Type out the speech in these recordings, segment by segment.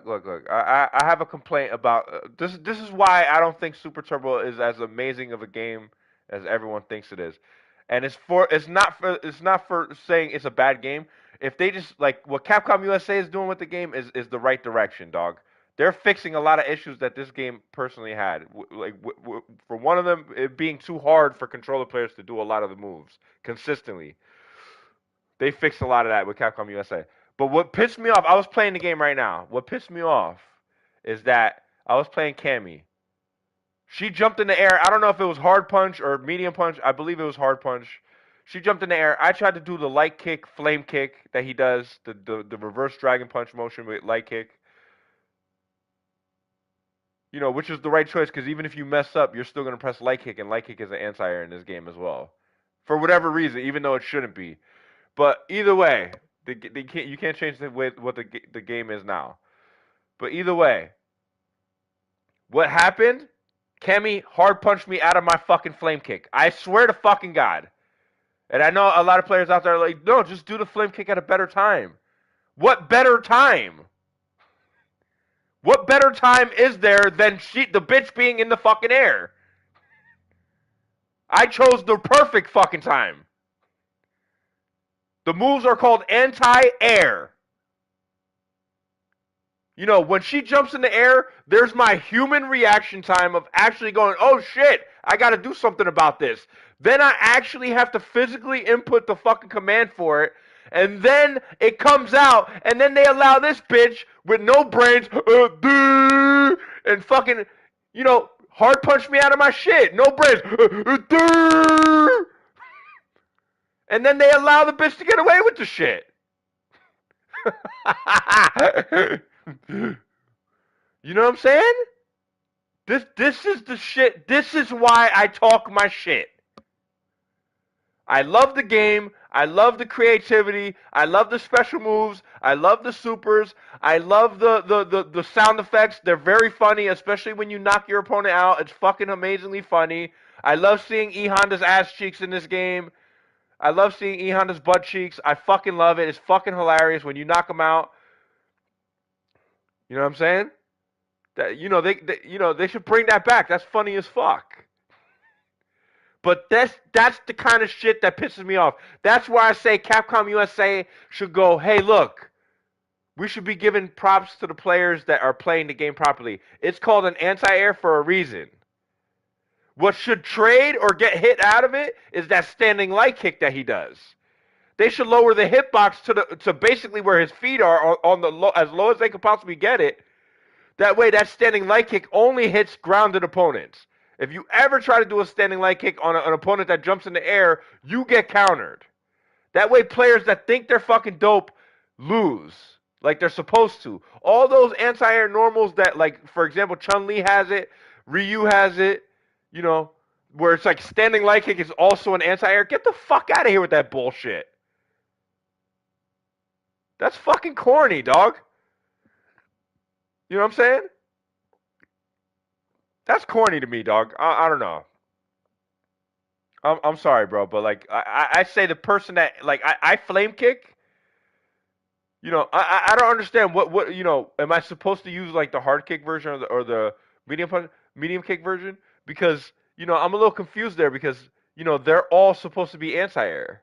Look. I have a complaint about this. This is why I don't think Super Turbo is as amazing of a game as everyone thinks it is, and it's not for saying it's a bad game. If they just like what Capcom USA is doing with the game is the right direction, dog. They're fixing a lot of issues that this game personally had. For one of them, it being too hard for controller players to do a lot of the moves consistently. They fixed a lot of that with Capcom USA. But what pissed me off, I was playing the game right now. What pissed me off is that I was playing Cammy. She jumped in the air. I don't know if it was hard punch or medium punch. I believe it was hard punch. She jumped in the air. I tried to do the light kick, flame kick that he does, the reverse dragon punch motion with light kick. You know, which is the right choice because even if you mess up, you're still gonna press light kick, and light kick is an anti-air in this game as well, for whatever reason, even though it shouldn't be. But either way, you can't change the way what the game is now. But either way, what happened? Cammy hard punched me out of my fucking flame kick. I swear to fucking God. And I know a lot of players out there are like, no, just do the flame kick at a better time. What better time? What better time is there than the bitch being in the fucking air? I chose the perfect fucking time. The moves are called anti-air. You know, when she jumps in the air, there's my human reaction time of actually going, oh shit, I gotta do something about this. Then I actually have to physically input the fucking command for it. And then it comes out, and then they allow this bitch with no brains, and fucking, you know, hard punch me out of my shit. No brains. And then they allow the bitch to get away with the shit. You know what I'm saying? This is the shit. This is why I talk my shit. I love the game. I love the creativity. I love the special moves. I love the supers. I love the sound effects. They're very funny, especially when you knock your opponent out. It's fucking amazingly funny. I love seeing E Honda's ass cheeks in this game. I love seeing E Honda's butt cheeks. I fucking love it. It's fucking hilarious when you knock them out. You know what I'm saying? That they should bring that back. That's funny as fuck. But that's the kind of shit that pisses me off. That's why I say Capcom USA should go, hey, look, we should be giving props to the players that are playing the game properly. It's called an anti-air for a reason. What should trade or get hit out of it is that standing light kick that he does. They should lower the hitbox to basically where his feet are on the as low as they could possibly get it. That way, that standing light kick only hits grounded opponents. If you ever try to do a standing light kick on an opponent that jumps in the air, you get countered. That way, players that think they're fucking dope lose like they're supposed to. All those anti-air normals that, like, for example, Chun-Li has it, Ryu has it, you know, where it's like standing light kick is also an anti-air. Get the fuck out of here with that bullshit. That's fucking corny, dog. You know what I'm saying? That's corny to me, dog. I don't know. I'm sorry, bro, but like I say the person that like I flame kick. You know, I don't understand what you know. Am I supposed to use like the hard kick version or the medium kick version? Because you know I'm a little confused there because you know they're all supposed to be anti-air,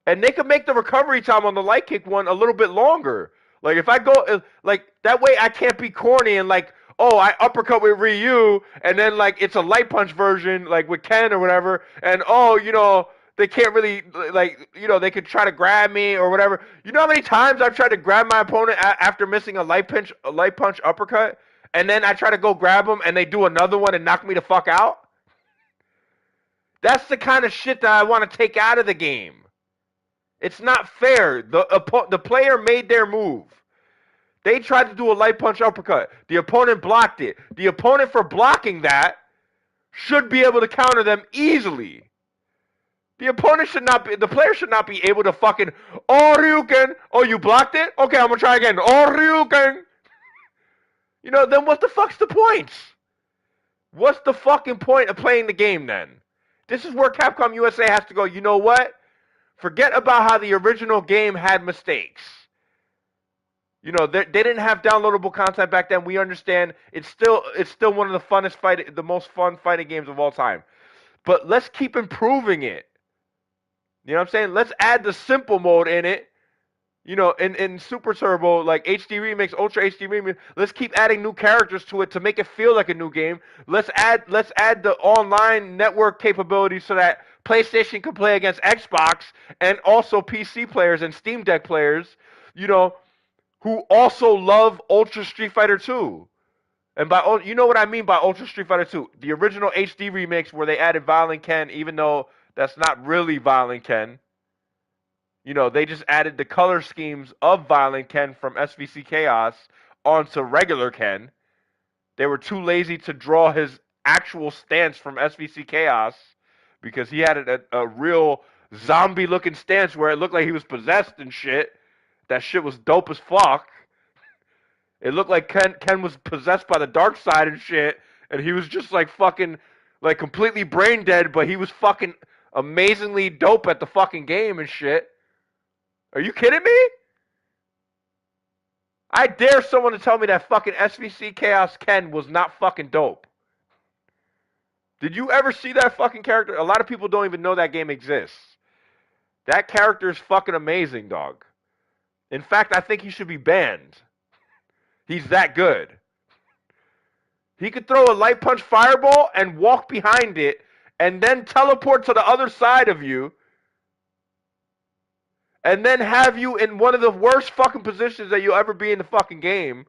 and they could make the recovery time on the light kick one a little bit longer. Like if I go like that way, I can't be corny and like, oh, I uppercut with Ryu, and then like it's a light punch version like with Ken or whatever, and oh, you know they can't really like you know they could try to grab me or whatever. You know how many times I've tried to grab my opponent after missing a light punch uppercut, and then I try to go grab them and they do another one and knock me the fuck out. That's the kind of shit that I want to take out of the game. It's not fair. The player made their move. They tried to do a light punch uppercut. The opponent blocked it. The opponent for blocking that should be able to counter them easily. The player should not be able to fucking, oh, Ryuken. Oh, you blocked it? Okay, I'm gonna try again. Oh, Ryuken. You know, then what the fuck's the point? What's the fucking point of playing the game then? This is where Capcom USA has to go, you know what? Forget about how the original game had mistakes. You know, they didn't have downloadable content back then. We understand. It's still one of the most fun fighting games of all time. But let's keep improving it. You know what I'm saying? Let's add the simple mode in it. You know, in Super Turbo, like HD Remix, Ultra HD Remix, let's keep adding new characters to it to make it feel like a new game. Let's add the online network capability so that PlayStation can play against Xbox and also PC players and Steam Deck players, you know, who also love Ultra Street Fighter 2. And you know what I mean by Ultra Street Fighter 2? The original HD remix where they added Violent Ken, even though that's not really Violent Ken. You know, they just added the color schemes of Violent Ken from SVC Chaos onto regular Ken. They were too lazy to draw his actual stance from SVC Chaos because he had a real zombie looking stance where it looked like he was possessed and shit. That shit was dope as fuck. It looked like Ken was possessed by the dark side and shit, and he was just like fucking like completely brain dead, but he was fucking amazingly dope at the fucking game and shit. Are you kidding me? I dare someone to tell me that fucking SVC Chaos Ken was not fucking dope. Did you ever see that fucking character? A lot of people don't even know that game exists. That character is fucking amazing, dog. In fact, I think he should be banned. He's that good. He could throw a light punch fireball and walk behind it and then teleport to the other side of you and then have you in one of the worst fucking positions that you'll ever be in the fucking game.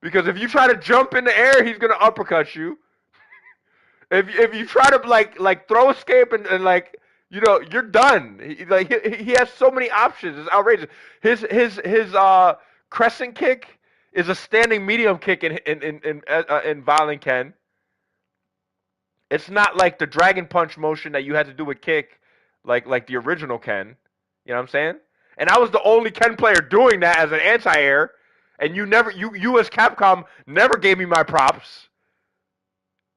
Because if you try to jump in the air, he's gonna uppercut you. If you try to like throw escape and like you know you're done. He has so many options. It's outrageous. His crescent kick is a standing medium kick in Violent Ken. It's not like the dragon punch motion that you had to do with kick, like the original Ken. You know what I'm saying? And I was the only Ken player doing that as an anti-air, and you as Capcom never gave me my props.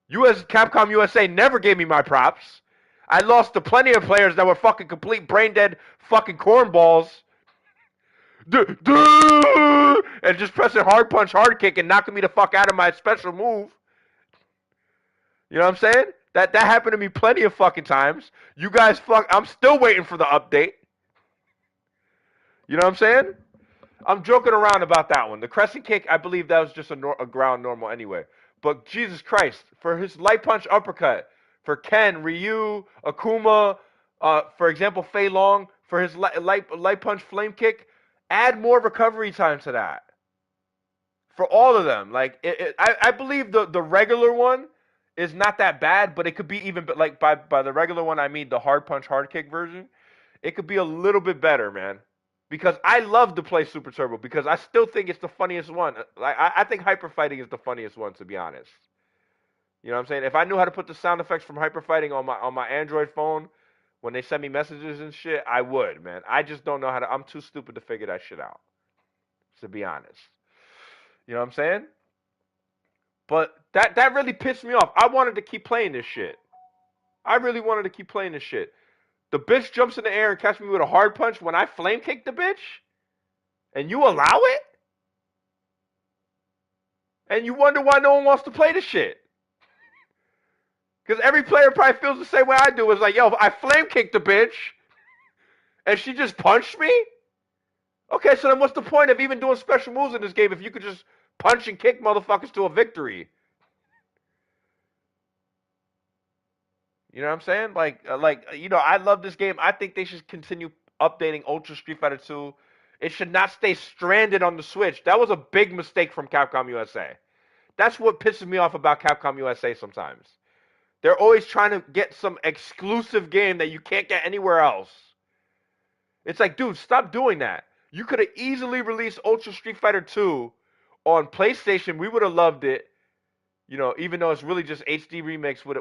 You as Capcom USA never gave me my props. I lost to plenty of players that were fucking complete brain dead fucking cornballs. And just pressing hard punch, hard kick, and knocking me the fuck out of my special move. You know what I'm saying? That happened to me plenty of fucking times. You guys I'm still waiting for the update. You know what I'm saying? I'm joking around about that one. The crescent kick, I believe that was just a ground normal anyway. But Jesus Christ, for his light punch uppercut, for Ken, Ryu, Akuma, for example, Fei Long, for his light punch flame kick, add more recovery time to that. For all of them, like I believe the regular one is not that bad, but it could be even like by the regular one I mean the hard punch hard kick version. It could be a little bit better, man. Because I love to play Super Turbo because I still think it's the funniest one. Like I think Hyper Fighting is the funniest one, to be honest. You know what I'm saying? If I knew how to put the sound effects from Hyper Fighting on my Android phone when they send me messages and shit, I would, man. I just don't know how to. I'm too stupid to figure that shit out, to be honest. You know what I'm saying? But that really pissed me off. I wanted to keep playing this shit. I really wanted to keep playing this shit. The bitch jumps in the air and catches me with a hard punch when I flame kick the bitch? And you allow it? And you wonder why no one wants to play this shit. Because every player probably feels the same way I do. It's like, yo, I flame kicked the bitch and she just punched me? Okay, so then what's the point of even doing special moves in this game if you could just punch and kick motherfuckers to a victory? You know what I'm saying? Like, I love this game. I think they should continue updating Ultra Street Fighter 2. It should not stay stranded on the Switch. That was a big mistake from Capcom USA. That's what pisses me off about Capcom USA sometimes. They're always trying to get some exclusive game that you can't get anywhere else. It's like, dude, stop doing that. You could have easily released Ultra Street Fighter 2 on PlayStation. We would have loved it. You know, even though it's really just HD remix with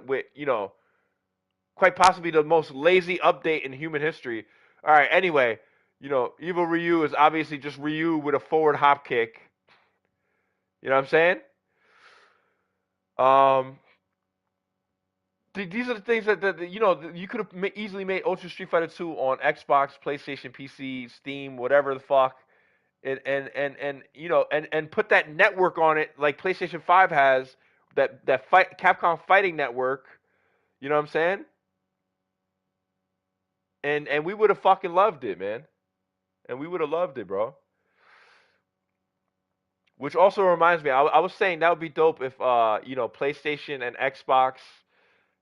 quite possibly the most lazy update in human history. All right, anyway, Evil Ryu is obviously just Ryu with a forward hop kick. You know what I'm saying? These are the things that you could have easily made Ultra Street Fighter 2 on Xbox, PlayStation, PC, Steam, whatever the fuck. and and put that network on it like PlayStation 5 has, that fight Capcom fighting network, you know what I'm saying? And we would have fucking loved it, man. And we would have loved it, bro. Which also reminds me, I was saying that would be dope if PlayStation and Xbox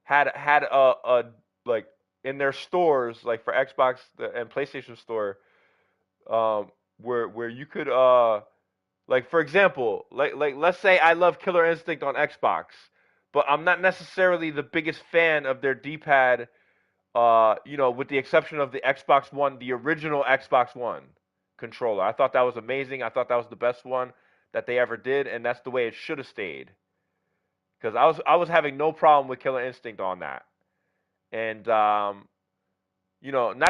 had a like in their stores, like for Xbox and PlayStation store, where you could like for example, like let's say I love Killer Instinct on Xbox, but I'm not necessarily the biggest fan of their D-pad, with the exception of the Xbox One, the original Xbox One controller. I thought that was amazing. I thought that was the best one that they ever did, and that's the way it should have stayed. Because I was having no problem with Killer Instinct on that, and not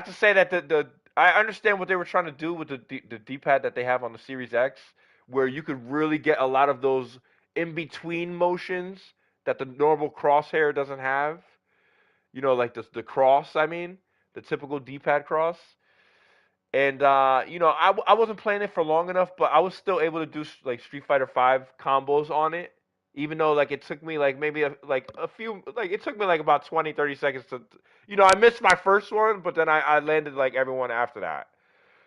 to say that the I understand what they were trying to do with the D-pad that they have on the Series X, where you could really get a lot of those in between motions that the normal crosshair doesn't have. Like the cross. I mean, the typical D-pad cross. And I wasn't playing it for long enough, but I was still able to do like Street Fighter Five combos on it, even though like it took me like maybe a few, like it took me like about 20, 30 seconds to, I missed my first one, but then I landed like everyone after that.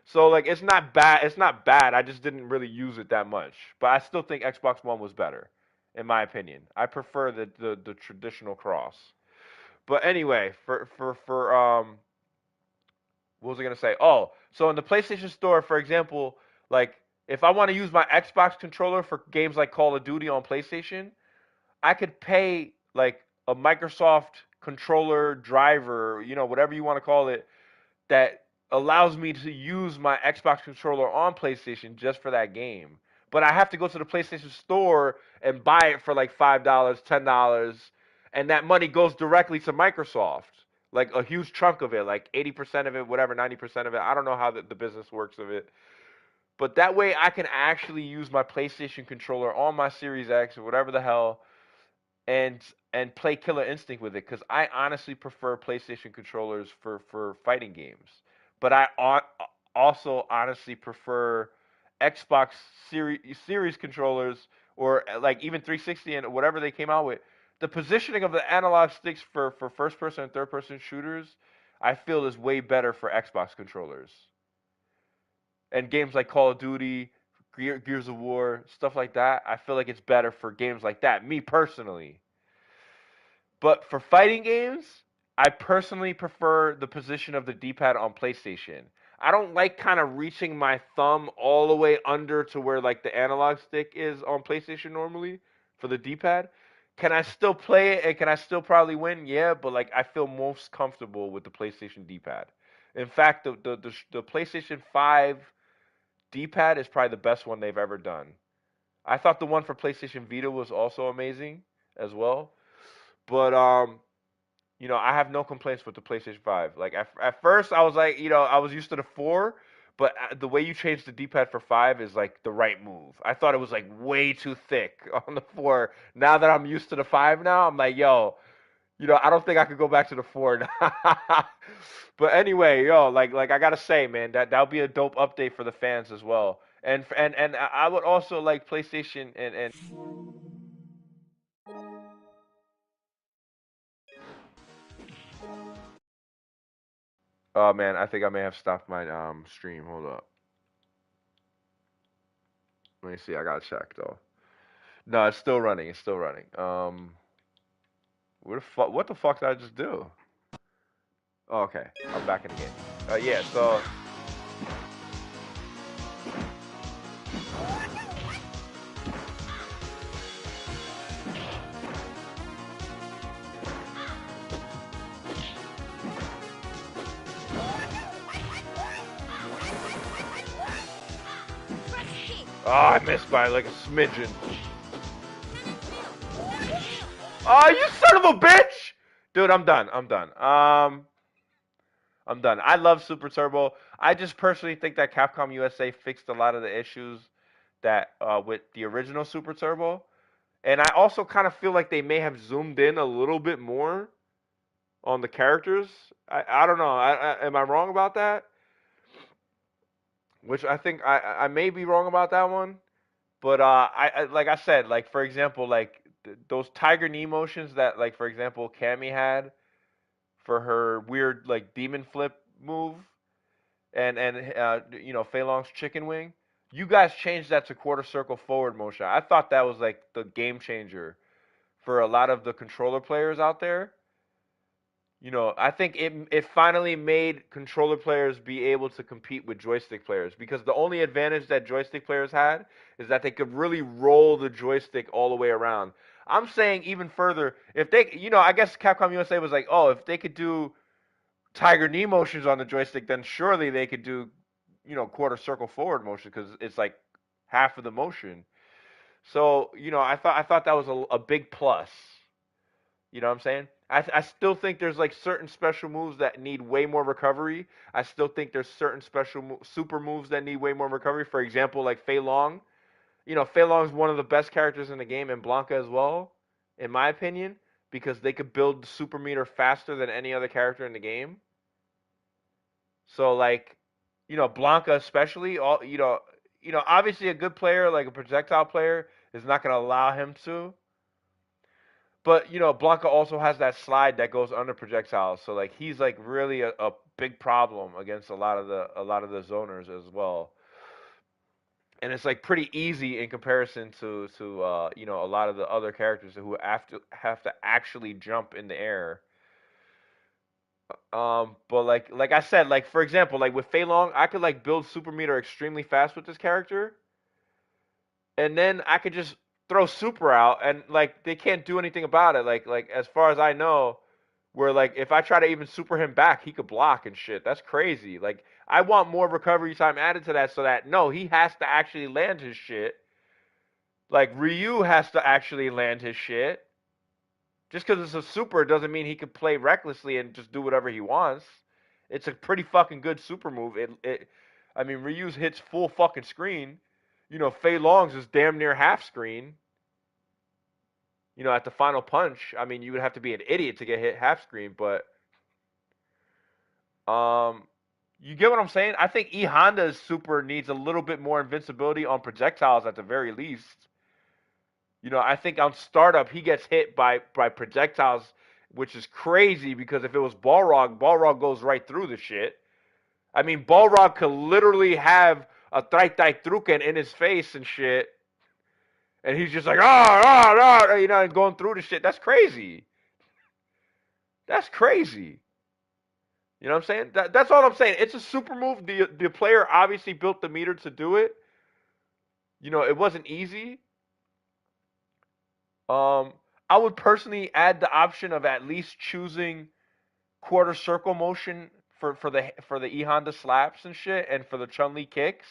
So like it's not bad. It's not bad. I just didn't really use it that much. But I still think Xbox One was better, in my opinion. I prefer the traditional cross. But anyway, for what was I gonna say? Oh, so in the PlayStation Store, for example, like if I want to use my Xbox controller for games like Call of Duty on PlayStation, I could pay like a Microsoft controller driver, whatever you want to call it, that allows me to use my Xbox controller on PlayStation just for that game. But I have to go to the PlayStation Store and buy it for like $5, $10, and that money goes directly to Microsoft. Like a huge chunk of it, like 80% of it, whatever, 90% of it. I don't know how the business works of it. But that way I can actually use my PlayStation controller on my Series X or whatever the hell, and and play Killer Instinct with it, because I honestly prefer PlayStation controllers for fighting games. But also honestly prefer Xbox series controllers, or like even 360 and whatever they came out with. The positioning of the analog sticks for first person and third person shooters, I feel is way better for Xbox controllers. And games like Call of Duty, Gears of War, stuff like that, I feel like it's better for games like that. Me personally. But for fighting games, I personally prefer the position of the D-pad on PlayStation. I don't like kind of reaching my thumb all the way under to where like the analog stick is on PlayStation normally for the D-pad. Can I still play it and can I still probably win? Yeah, but like I feel most comfortable with the PlayStation D-pad. In fact, the PlayStation 5 D-pad is probably the best one they've ever done. I thought the one for PlayStation Vita was also amazing as well. But I have no complaints with the PlayStation 5. Like at first, I was like, I was used to the 4, but the way you change the D-pad for 5 is like the right move. I thought it was like way too thick on the 4. Now that I'm used to the 5 now, I'm like, yo, I don't think I could go back to the 4 now. But anyway, yo, like I gotta say, man, that'll be a dope update for the fans as well. And I would also like PlayStation and oh man, I think I may have stopped my stream. Hold up. Let me see. I gotta check though. No, it's still running. It's still running. What the fuck? What the fuck did I just do? Oh, okay, I'm back in the game. Yeah. So, oh, I missed by like a smidgen. Oh, you son of a bitch! Dude, I'm done. I'm done. I'm done. I love Super Turbo. I just personally think that Capcom USA fixed a lot of the issues that with the original Super Turbo. And I also kind of feel like they may have zoomed in a little bit more on the characters. I don't know. Am I wrong about that? which I think I may be wrong about that one. But I like I said, like for example, like those tiger knee motions that like for example Cammy had for her weird like demon flip move, and you know Fei Long's chicken wing. You guys changed that to quarter circle forward motion. I thought that was like the game changer for a lot of the controller players out there. You know, I think it finally made controller players be able to compete with joystick players because the only advantage that joystick players had is that they could really roll the joystick all the way around. I'm saying even further, if they, you know, I guess Capcom USA was like, oh, if they could do tiger knee motions on the joystick, then surely they could do, you know, quarter circle forward motion because it's like half of the motion. So, you know, I thought that was a big plus. You know what I'm saying? I still think there's like certain special moves that need way more recovery. I still think there's certain super moves that need way more recovery. For example, like Fei Long. You know, Fei Long is one of the best characters in the game, and Blanca as well, in my opinion, because they could build the super meter faster than any other character in the game. So like, you know, Blanca especially, all obviously a good player like a projectile player is not going to allow him to. But you know, Blanca also has that slide that goes under projectiles, so like he's like really a big problem against a lot of the zoners as well. And it's like pretty easy in comparison to you know a lot of the other characters who have to actually jump in the air. But like I said, like for example, like with Fei Long, I could like build super meter extremely fast with this character, and then I could just throw super out, and like they can't do anything about it. Like as far as I know, where like if I try to even super him back, he could block and shit. That's crazy. Like I want more recovery time added to that so that no, he has to actually land his shit. Like Ryu has to actually land his shit. Just because it's a super doesn't mean he can play recklessly and just do whatever he wants. It's a pretty fucking good super move. I mean, Ryu's hits full fucking screen. You know, Fei Long's is damn near half screen. You know, at the final punch, I mean, you would have to be an idiot to get hit half screen, but um, you get what I'm saying? I think E Honda's super needs a little bit more invincibility on projectiles at the very least. You know, I think on startup he gets hit by projectiles, which is crazy because if it was Balrog goes right through the shit. I mean, Balrog could literally have a Trai Trai Truken in his face and shit, and he's just like you know, and going through the shit. That's crazy. That's crazy. You know what I'm saying? That's all I'm saying. It's a super move. The player obviously built the meter to do it. You know, it wasn't easy. Um, I would personally add the option of at least choosing quarter circle motion for the E Honda slaps and shit, and for the Chun Li kicks.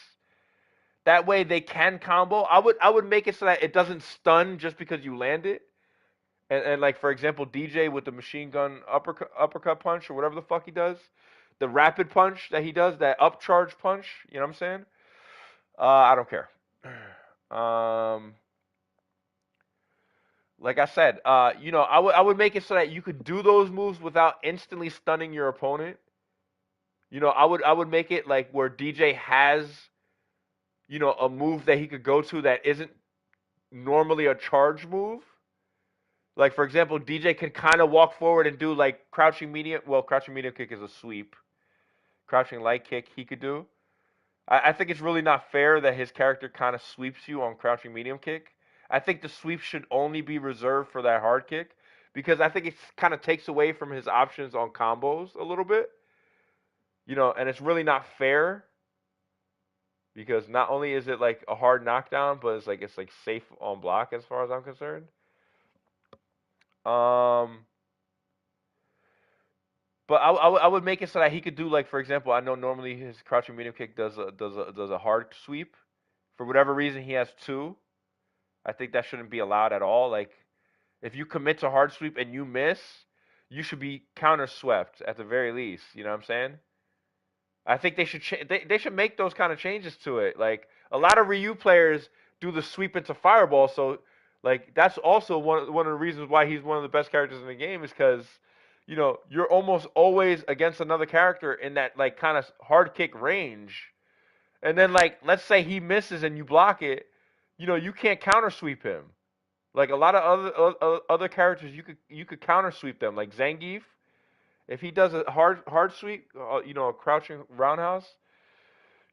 That way they can combo. I would make it so that it doesn't stun just because you land it. And like for example, DJ with the machine gun uppercut punch or whatever the fuck he does, the rapid punch that he does, that upcharge punch. You know what I'm saying? I don't care. Um, like I said, you know, I would make it so that you could do those moves without instantly stunning your opponent. You know, I would make it like where DJ has, you know, a move that he could go to that isn't normally a charge move. Like for example, DJ can kind of walk forward and do like crouching medium. Well, crouching medium kick is a sweep. Crouching light kick he could do. I think it's really not fair that his character kind of sweeps you on crouching medium kick. I think the sweep should only be reserved for that hard kick because I think it kind of takes away from his options on combos a little bit. You know, and it's really not fair because not only is it like a hard knockdown, but it's like safe on block as far as I'm concerned. Um, but I would make it so that he could do like for example, I know normally his crouching medium kick does a hard sweep. For whatever reason, he has two. I think that shouldn't be allowed at all. Like if you commit to hard sweep and you miss, you should be counter swept at the very least. You know what I'm saying? I think they should make those kind of changes to it. Like a lot of Ryu players do the sweep into fireball, so like that's also one of the reasons why he's one of the best characters in the game is because you know you're almost always against another character in that like kind of hard kick range, And then like let's say he misses and you block it, you can't counter sweep him. Like a lot of other characters, you could counter sweep them. Like Zangief, if he does a hard sweep, a crouching roundhouse,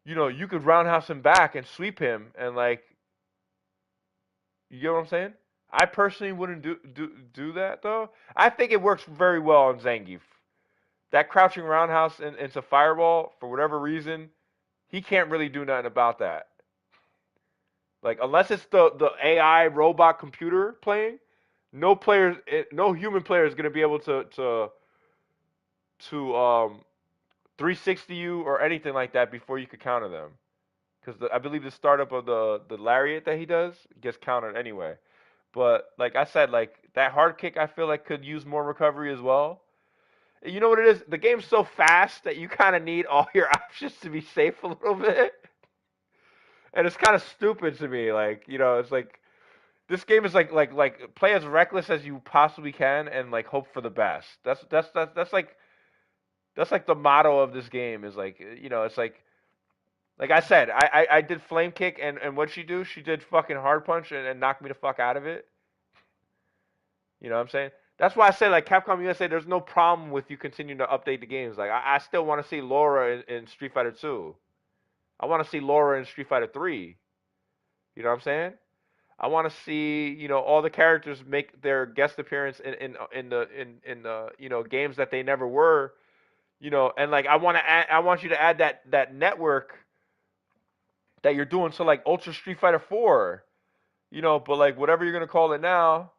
you could roundhouse him back and sweep him, and like, you get what I'm saying? I personally wouldn't do that though. I think it works very well on Zangief. That crouching roundhouse into fireball, for whatever reason, he can't really do nothing about that. Like unless it's the AI robot computer playing, no human player is gonna be able to 360 you or anything like that before you could counter them. Because I believe the startup of the lariat that he does gets countered anyway. But like I said, like that hard kick, I feel like could use more recovery as well. You know what it is? The game's so fast that you kind of need all your options to be safe a little bit, and it's kind of stupid to me. Like it's like this game is like play as reckless as you possibly can and like hope for the best. That's like the motto of this game is like it's like I said, I did flame kick and what'd she do? She did fucking hard punch and knocked me the fuck out of it. You know what I'm saying? That's why I say like Capcom USA, there's no problem with you continuing to update the games. Like I still want to see Laura in Street Fighter 2. I want to see Laura in Street Fighter 3. You know what I'm saying? I want to see all the characters make their guest appearance in the games that they never were. And like I want you to add that network that you're doing to like Ultra Street Fighter 4. But like whatever you're gonna call it now,